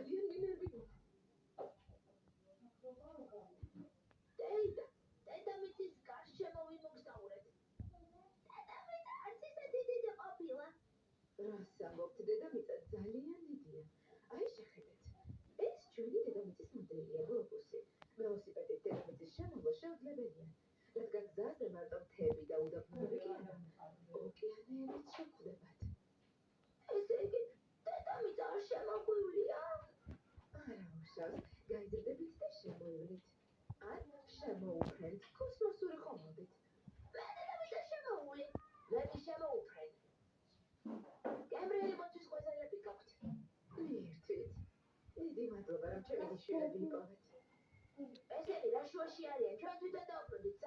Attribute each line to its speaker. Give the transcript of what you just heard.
Speaker 1: ძალიან მინერვიულია.
Speaker 2: დედამიწის გარშემო ვიმოგზაურეთ. დედამიწა არც ისეთი დიდი ყოფილა.
Speaker 1: რას ამბობთ, დედამიწა ძალიან დიდია. აი შეხედეთ. ეს ჩვენი დედამიწის მოდელია, გლობუსი. ველოსიპედით დედამიწის შემოვლვა შეუძლებელია. რადგან გზაზე მარტო მთები და უდაბნოები კი არა, ოკეანეებიც შეგვხვდებათ.
Speaker 2: ესე იგი, დედამიწა არ შემოგვივლია?
Speaker 1: არა უშავს, გაიზრდებით და შემოივლით. ან შემოუფრენთ კოსმოსური ხომალდით.
Speaker 2: მე დედამიწა შემოვლი. მე კი შემოუფრენ. გემრიელი მოწვის ყვეზელები გაქვთ.
Speaker 1: მიირთვით. დიდი მადლობა, რომ ჩემი შვილები იპოვეთ.
Speaker 2: ესენი რა შუაში არიან, ჩვენ თვითონ დავუბრუნდით.